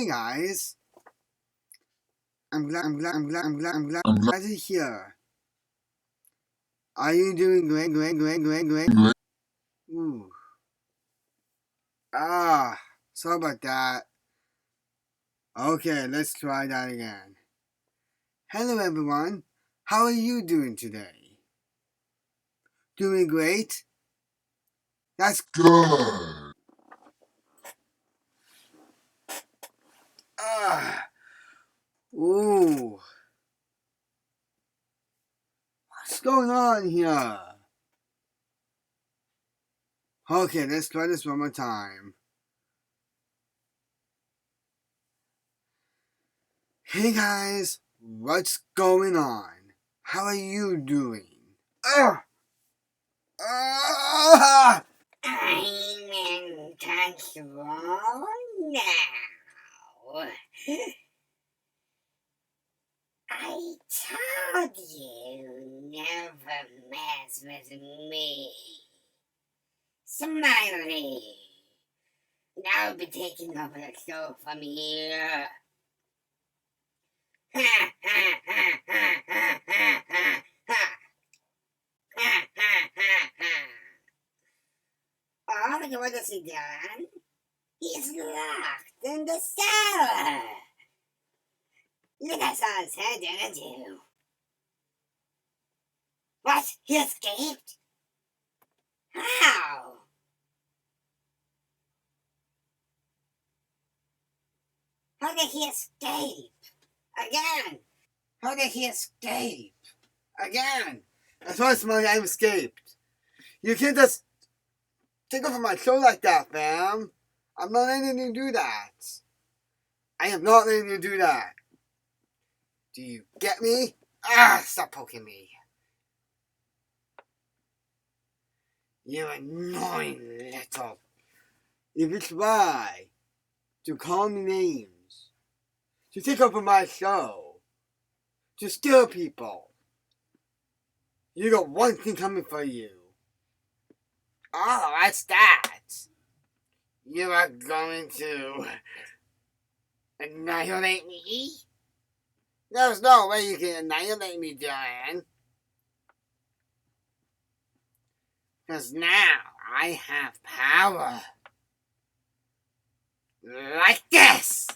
guys. I'm glad to hear. Are you doing great? Ooh. Sorry about that. Okay, let's try that again. Hello everyone. How are you doing today? Doing great? That's good. Ooh. What's going on here? Okay, let's try this one more time. Hey guys, what's going on? How are you doing? I'm in control now. I told you never mess with me. Smiley. Now I'll be taking over the show from here. All the orders he done, he's locked in the cellar. You guys saw his head, didn't you? What? He escaped? How? How did he escape? Again! How did he escape? Again! That's why Smiley, I escaped. You can't just take over my show like that, fam. I'm not letting you do that. I am not letting you do that. Do you get me? Stop poking me. You annoying little. If you try to call me names, to take over my show, to steal people, you got one thing coming for you. Oh, what's that? You are going to annihilate me? There's no way you can annihilate me, Joanne. Because now I have power. Like this!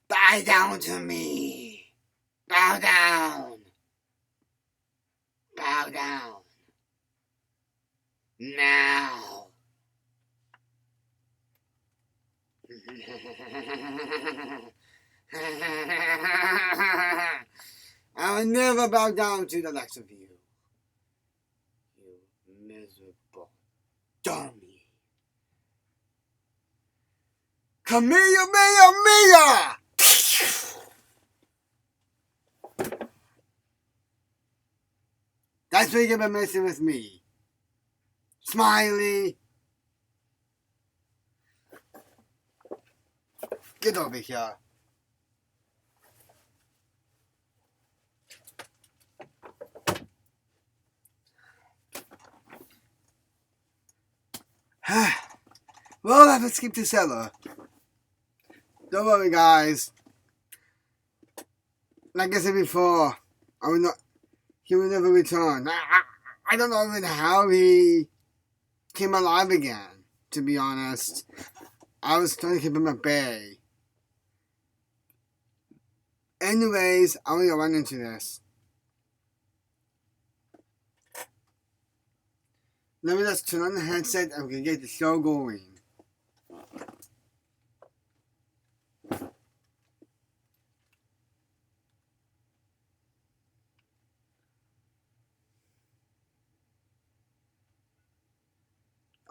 Bow down to me. Bow down. Bow down. Now. I will never bow down to the likes of you. You miserable dummy. Kamehameha! That's why you've been messing with me. Smiley. Get over here. Well, I've escaped the cellar. Don't worry, guys. Like I said before, he will never return. I don't know even how he came alive again, to be honest. I was trying to keep him at bay. Anyways, I'm gonna run into this. Let me just turn on the headset and we can get the show going.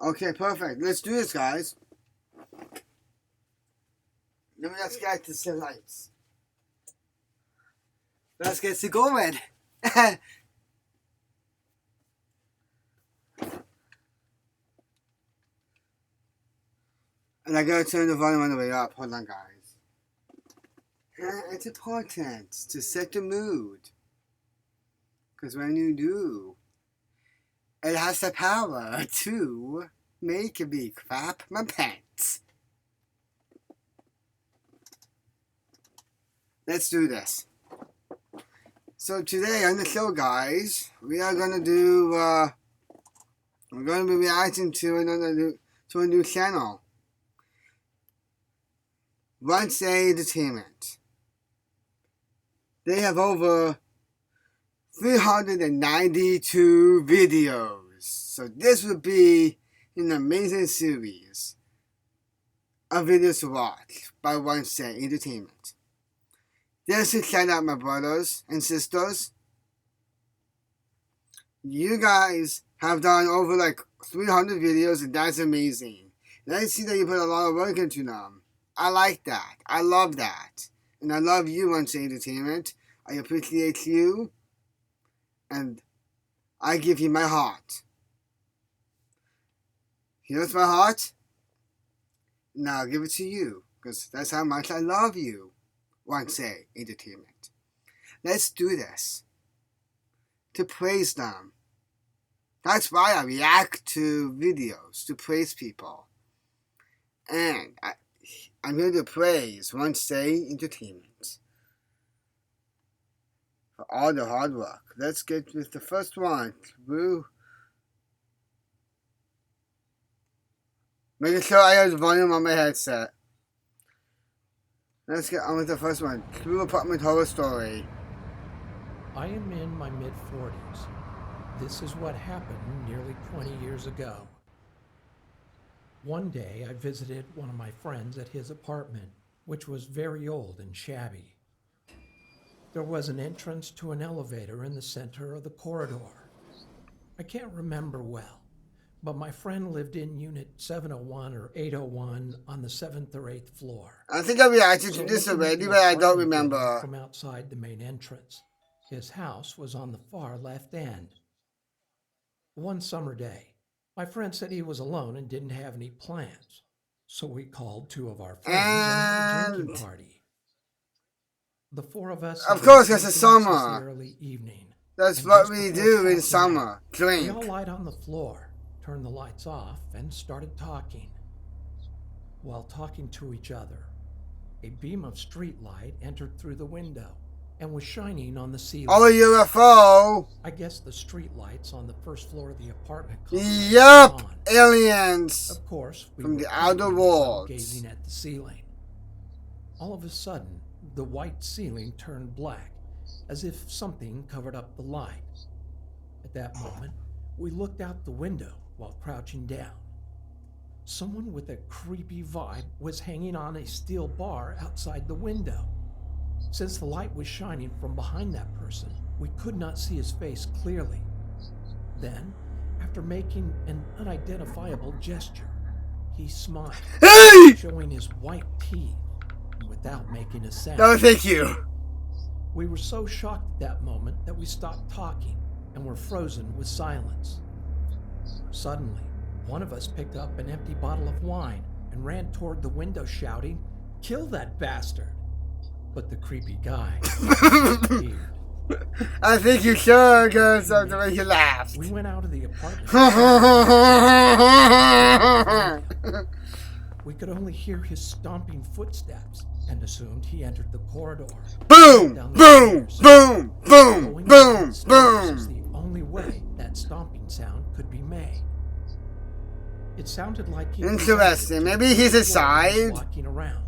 Okay, perfect. Let's do this, guys. Let me just get to the lights. Let's get to going. And I gotta turn the volume on the way up. Hold on, guys. It's important to set the mood. Because when you do, it has the power to make me crap my pants. Let's do this. So today on the show, guys, we are gonna do. We're gonna be reacting to a new channel. Wednesday Entertainment. They have over 392 videos. So this would be an amazing series of videos to watch by Wednesday Entertainment. Just to shout out my brothers and sisters. You guys have done over like 300 videos, and that's amazing. And I see that you put a lot of work into them. I like that. I love that. And I love you, Wednesday Entertainment. I appreciate you. And I give you my heart. Here's my heart. Now I'll give it to you. Because that's how much I love you, Wednesday Entertainment. Let's do this. To praise them. That's why I react to videos. To praise people. And I'm going to praise Wednesday Entertainment for all the hard work. Let's get with the first one. Woo. Making sure I have the volume on my headset. Let's get on with the first one. True Apartment Horror Story. I am in my mid-40s. This is what happened nearly 20 years ago. One day, I visited one of my friends at his apartment, which was very old and shabby. There was an entrance to an elevator in the center of the corridor. I can't remember well, but my friend lived in unit 701 or 801 on the 7th or 8th floor. I think I reacted to this already, but I don't remember. From outside the main entrance, his house was on the far left end. One summer day, my friend said he was alone and didn't have any plans, so we called two of our friends and had a drinking party. The four of us. Of course, it's a since summer. the early evening. That's And what just we before do in passing summer. out, We Drink. all lied on the floor, turned the lights off, and started talking. While talking to each other, a beam of street light entered through the window and was shining on the ceiling. Oh, a UFO. I guess the street lights on the first floor of the apartment complex Yup. were on. Aliens. Of course, we From were the outer keeping worlds. gazing at the ceiling. All of a sudden, the white ceiling turned black, as if something covered up the light. At that moment, we looked out the window while crouching down. Someone with a creepy vibe was hanging on a steel bar outside the window. Since the light was shining from behind that person, we could not see his face clearly. Then, after making an unidentifiable gesture, he smiled, Hey! showing his white teeth without making a sound. No, thank you. We were so shocked at that moment that we stopped talking and were frozen with silence. Suddenly, one of us picked up an empty bottle of wine and ran toward the window shouting, "Kill that bastard!" But the creepy guy disappeared. I think you should, because of the way you laughed. We went out of the apartment. We could only hear his stomping footsteps and assumed he entered the corridor. Boom, Down the boom, stairs. boom, boom, Going boom, down the stairs is boom. the only way that stomping sound could be made. It sounded like he was Interesting. Maybe he's aside. walking around.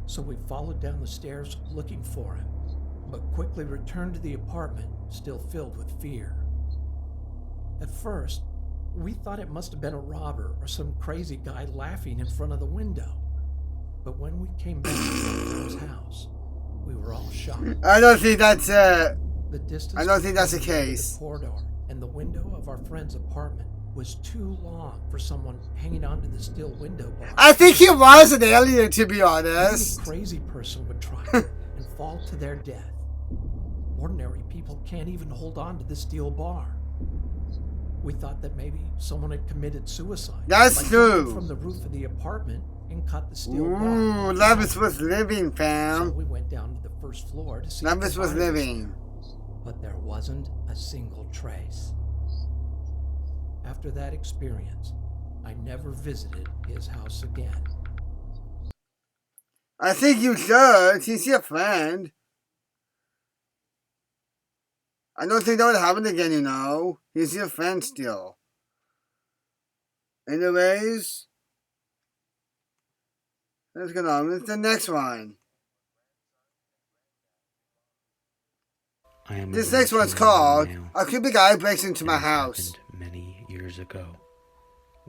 So we followed down the stairs looking for him, but quickly returned to the apartment, still filled with fear. At first, we thought it must have been a robber or some crazy guy laughing in front of the window. But when we came back to his house, we were all shocked. I don't think that's The distance I don't think that's the between case. The corridor and the window of our friend's apartment was too long for someone hanging onto the steel window bar. I think he was an alien, to be Any honest. crazy person would try it and fall to their death. Ordinary people can't even hold on to the steel bar. We thought that maybe someone had committed suicide. That's by true. jumping from the roof of the apartment and cut the steel bar. Ooh, Levis was living, So fam. we went down to the first floor to see if Levis the was fire living. there, but there wasn't a single trace. After that experience, I never visited his house again. I think you should. He's your friend. I don't think that would happen again, you know. He's your friend still. Anyways, let's get on with the next one. This next one's called A Creepy Guy Breaks Into My House. Many years ago,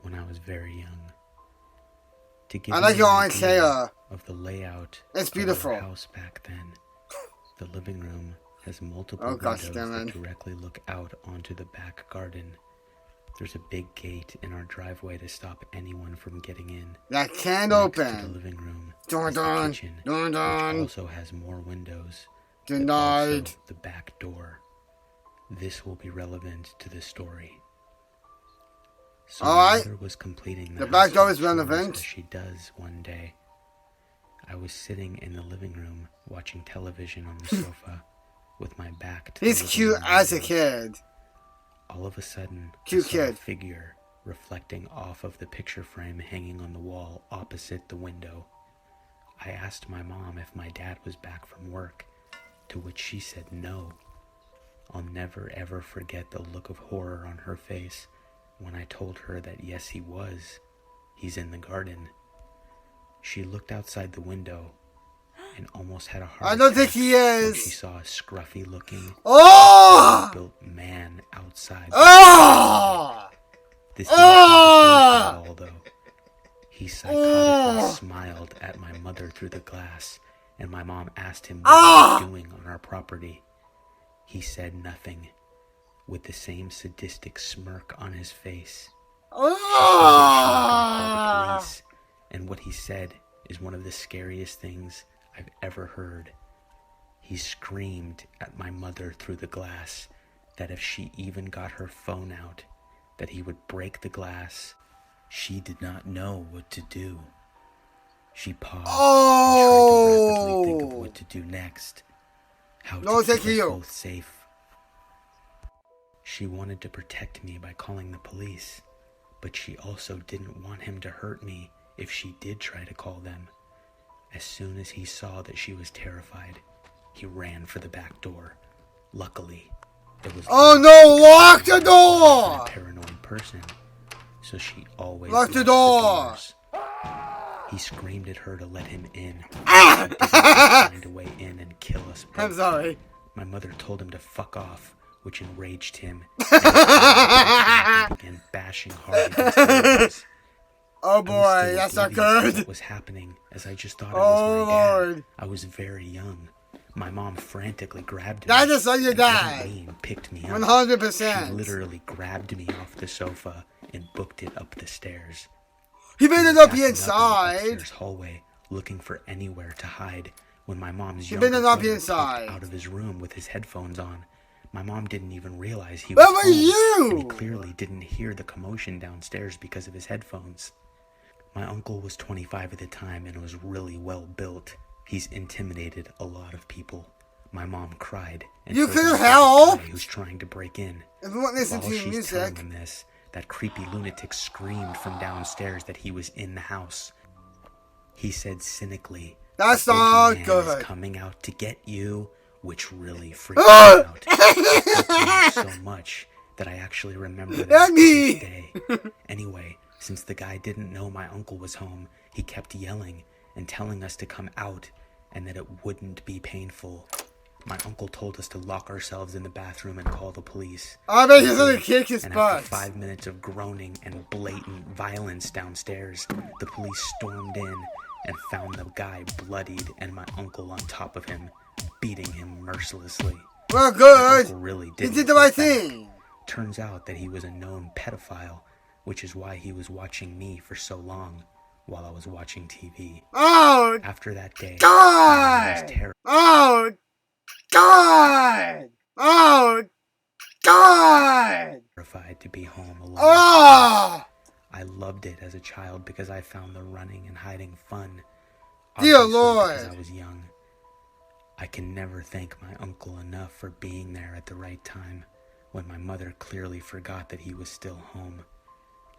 when I was very young. To give I like you your an orange idea hair. of the layout It's of beautiful. our house back then, the living room has multiple Oh, gosh, windows damn that it. directly look out onto the back garden. There's a big gate in our driveway to stop anyone from getting in. That can't Next to the open. living room Dun is the dun. kitchen, Dun dun. which also has more windows. but Denied. also the back door. This will be relevant to the story. So All my right. mother was completing The back door is household chores relevant. as she does one day. I was sitting in the living room watching television on the sofa with my back to He's the living cute room as a window. kid. All of a sudden, Cute I saw a kid. figure reflecting off of the picture frame hanging on the wall opposite the window. I asked my mom if my dad was back from work, to which she said no. I'll never ever forget the look of horror on her face when I told her that yes, he was. He's in the garden. She looked outside the window and almost had a heart I don't think attack he when she is. saw a scruffy-looking, Oh! built man outside. Oh! This didn't phase him at all, though. He psychotically smiled at my mother through the glass, and my mom asked him what he was doing on our property. He said nothing, with the same sadistic smirk on his face. She told him she was gonna call the police, and what he said is one of the scariest things I've ever heard. He screamed at my mother through the glass that if she even got her phone out, that he would break the glass. She did not know what to do. She paused and tried to rapidly think of what to do next. How No, to thank keep us you. both safe. She wanted to protect me by calling the police, but she also didn't want him to hurt me if she did try to call them. As soon as he saw that she was terrified, he ran for the back door. Luckily, it was Oh no, lock the a door! paranoid person, so she always Lock the locked door! doors. He screamed at her to let him in. Ah! He would find a way in and kill us both. I'm sorry. My mother told him to fuck off, which enraged him. And he began bashing hard against the windows. Oh I was boy, still that's not oblivious to good. what was happening, as I just thought it Oh was my dad. Lord. I was very young. My mom frantically grabbed me. That is like your and didn't dad. lean, picked me up. 100%. She literally grabbed me off the sofa and booked it up the stairs. He better I was not be backing up in the inside. upstairs hallway, looking for anywhere to hide, when my mom's He younger better not be brother inside. popped out of his room with his headphones on. My mom didn't even realize he Where was were home, you? and he clearly didn't hear the commotion downstairs because of his headphones. My uncle was 25 at the time and was really well built. He's intimidated a lot of people. My mom cried and You told could him have about the helped. guy who's trying to break in. If you want to listen While to your she's telling music, him this, that creepy lunatic screamed from downstairs that he was in the house. He said cynically, that's "The not boogeyman is good. coming out to get you," which really freaked me out. It freaked me out so much that I actually remember that to Andy! this day. Anyway, since the guy didn't know my uncle was home, he kept yelling and telling us to come out and that it wouldn't be painful. My uncle told us to lock ourselves in the bathroom and call the police. I bet he's We gonna did, kick his and butt. after 5 minutes of groaning and blatant violence downstairs, the police stormed in and found the guy bloodied and my uncle on top of him, beating him mercilessly. Well, My good. uncle really He didn't did the right fight back. thing. Turns out that he was a known pedophile, which is why he was watching me for so long while I was watching TV. Oh, After that day, my God! mom was terrified Oh, God! Oh, God! to be home alone. Oh! I loved it as a child because I found the running and hiding fun. Dear Obviously, Lord. because I was young. I can never thank my uncle enough for being there at the right time when my mother clearly forgot that he was still home.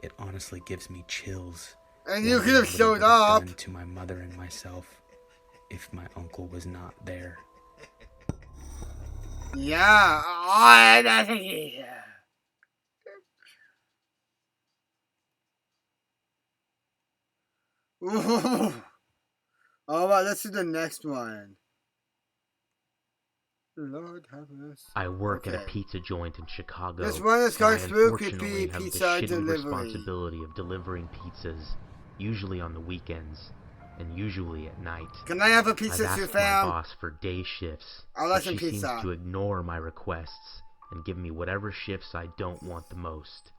It honestly gives me chills. And you could wondering have what it showed would have up. done to my mother and myself if my uncle was not there. Yeah. Oh, that's it. Ooh. All right, let's do the next one. Lord have mercy. I work at a Okay. pizza joint in Chicago. This one is and I called Spooky unfortunately have the Pizza shitty Delivery. responsibility of delivering pizzas, usually on the weekends, and usually at night. Can I have a I've pizza too, asked my fam? boss for day shifts, I'll let but some she seems pizza. to ignore my requests and give me whatever shifts I don't want the most.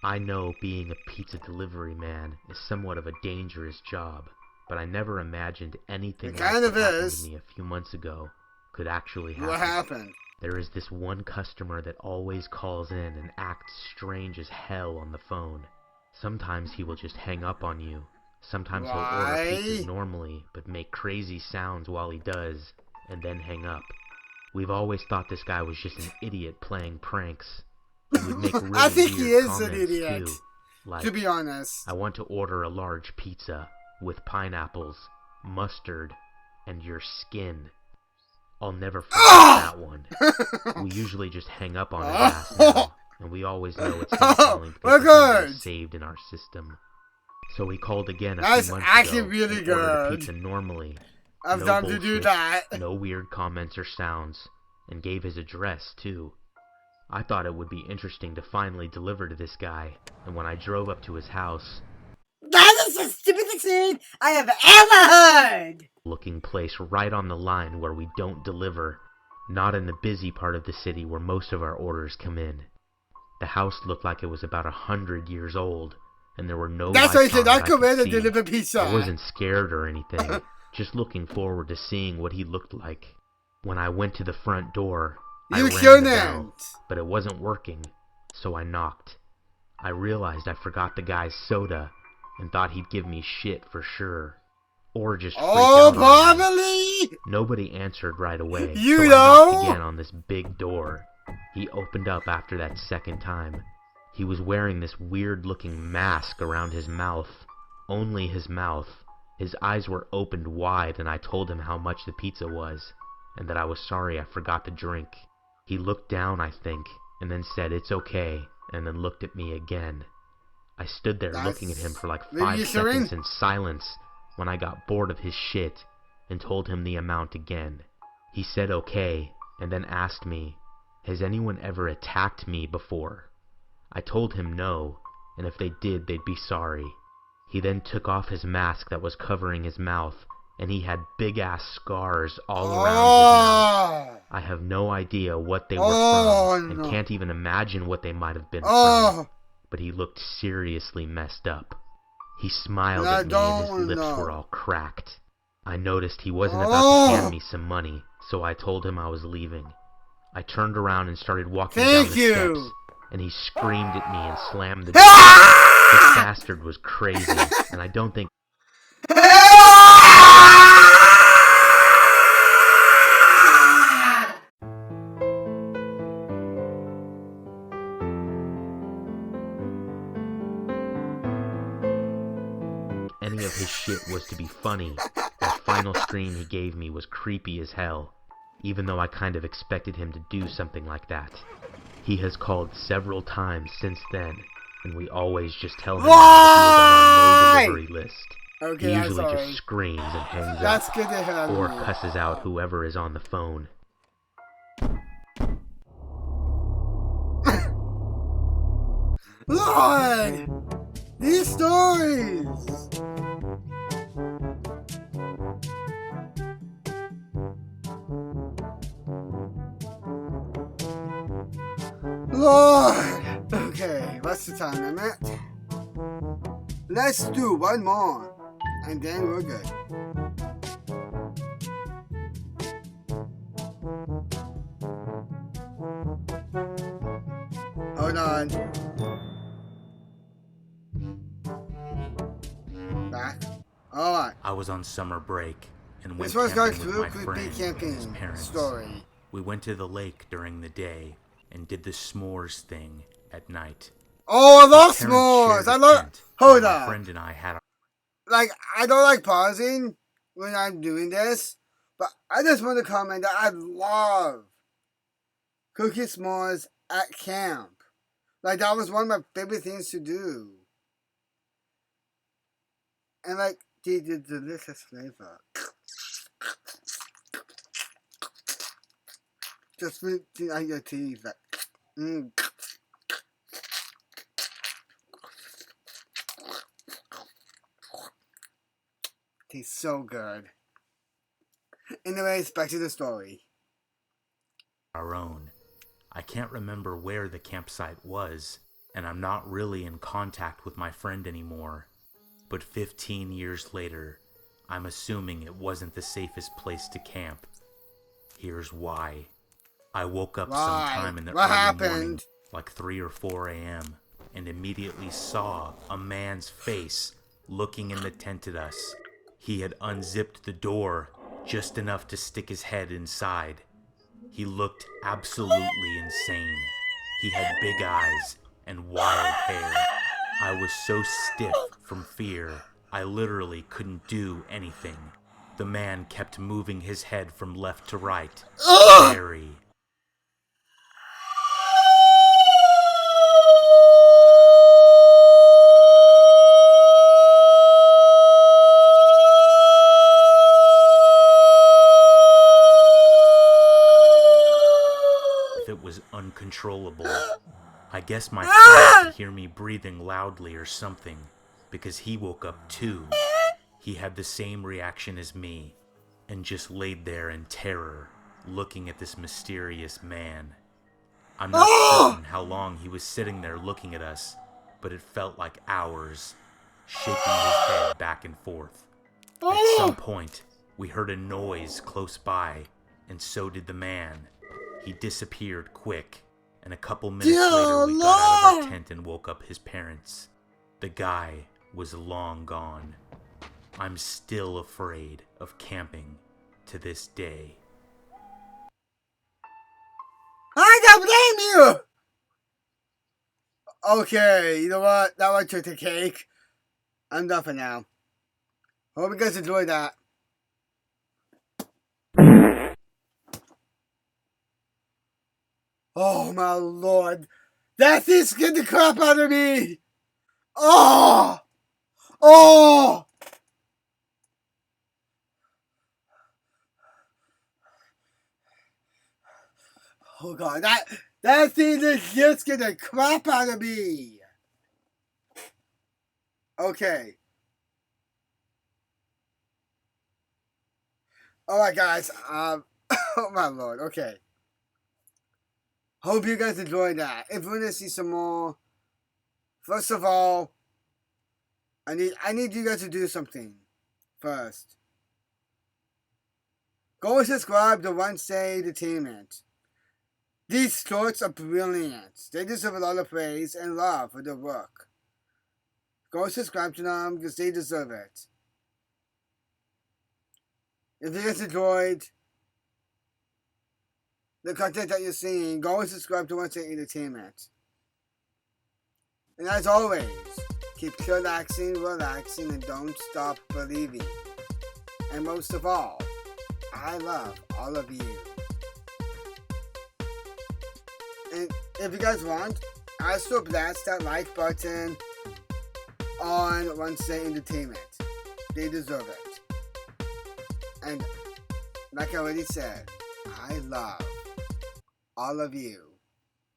I know being a pizza delivery man is somewhat of a dangerous job, but I never imagined anything It like kind what of happened is. to me a few months ago could actually happen. What happened? There is this one customer that always calls in and acts strange as hell on the phone. Sometimes he will just hang up on you. Sometimes he'll order pizzas Why? normally, but make crazy sounds while he does, and then hang up. We've always thought this guy was just an idiot playing pranks. He would make really I think weird he is an comments idiot. too, like, To be honest. I want to order a large pizza with pineapples, mustard, and your skin. I'll never forget that one. We usually just hang up on his ass now, and we always know it's him calling we're because the number good. is saved in our system. So he called again a That's few months actually ago really and ordered a good. pizza normally. I've No done to do bullshit, that. no weird comments or sounds, and gave his address too. I thought it would be interesting to finally deliver to this guy, and when I drove up to his house, That is the stupidest thing I have ever heard! looking place right on the line where we don't deliver, not in the busy part of the city where most of our orders come in. The house looked like it was about 100 years old, and there were no That's why I lights said on I that I come in could and see. deliver pizza. I wasn't scared or anything, just looking forward to seeing what he looked like. When I went to the front door, I You rang the shouldn't. bell, but it wasn't working, so I knocked. I realized I forgot the guy's soda and thought he'd give me shit for sure. Or just freak Oh, out on me. probably. Nobody answered right away, You so I know? knocked again on this big door. He opened up after that second time. He was wearing this weird-looking mask around his mouth. Only his mouth. His eyes were opened wide, and I told him how much the pizza was, and that I was sorry I forgot the drink. He looked down, I think, and then said, "It's okay," and then looked at me again. I stood there looking at him for like 5 seconds in silence when I got bored of his shit and told him the amount again. He said okay, and then asked me, "Has anyone ever attacked me before?" I told him no, and if they did, they'd be sorry. He then took off his mask that was covering his mouth, and he had big-ass scars all around his mouth. I have no idea what they were from, and can't even imagine what they might have been from, but he looked seriously messed up. He smiled at me and his lips were all cracked. I noticed he wasn't about to hand me some money, so I told him I was leaving. I turned around and started walking down the steps, and he screamed at me and slammed the door. This bastard was crazy, and I don't think any of his shit was to be funny. That final scream he gave me was creepy as hell, even though I kind of expected him to do something like that. He has called several times since then, and we always just tell him that he was on our no delivery list. Okay, he usually just screams and hangs That's up, good to have or me. cusses out whoever is on the phone. Lord! These stories! Lord! Okay, what's the time limit? Let's do one more, and then we're good. Hold on. was on summer break and went This was camping like with my creepy friend and his camping parents. story. We went to the lake during the day and did the s'mores thing at night. Oh, I love His parents s'mores! shared I a love. tent, Hold while my up. friend and I had our Like, I don't like pausing when I'm doing this, but I just want to comment that I love cooking s'mores at camp. Like, that was one of my favorite things to do. And, like, the delicious flavor. Just put it on your teeth. Like, mmm. Tastes so good. Anyways, back to the story. own. I can't remember where the campsite was, and I'm not really in contact with my friend anymore. But 15 years later, I'm assuming it wasn't the safest place to camp. Here's why. I woke up sometime in the What early happened? morning, like 3 or 4 a.m., and immediately saw a man's face looking in the tent at us. He had unzipped the door just enough to stick his head inside. He looked absolutely insane. He had big eyes and wild hair. I was so stiff from fear, I literally couldn't do anything. The man kept moving his head from left to right. Very. It was uncontrollable. I guess my friend could hear me breathing loudly or something, because he woke up too. He had the same reaction as me, and just laid there in terror, looking at this mysterious man. I'm not certain how long he was sitting there looking at us, but it felt like hours, shaking his head back and forth. At some point, we heard a noise close by, and so did the man. He disappeared quick, and a couple minutes later we got out of our tent and woke up his parents. The guy was long gone. I'm still afraid of camping to this day. I don't blame you! Okay, you know what? That one took the cake. I'm done for now. Hope you guys enjoyed that. Oh my lord. That thing scared the crap out of me! Oh! Oh! Oh god, that thing is just scared the crap out of me! Okay. Alright guys, oh my lord, okay. Hope you guys enjoyed that. If you want to see some more, first of all, I need you guys to do something first. Go and subscribe to Wednesday Entertainment. These shorts are brilliant. They deserve a lot of praise and love for their work. Go and subscribe to them because they deserve it. If you guys enjoyed the content that you're seeing, go and subscribe to Wednesday Entertainment. And as always, keep chillaxing, relaxing, and don't stop believing. And most of all, I love all of you. And if you guys want, I still blast that like button on Wednesday Entertainment. They deserve it. And like I already said, I love all of you.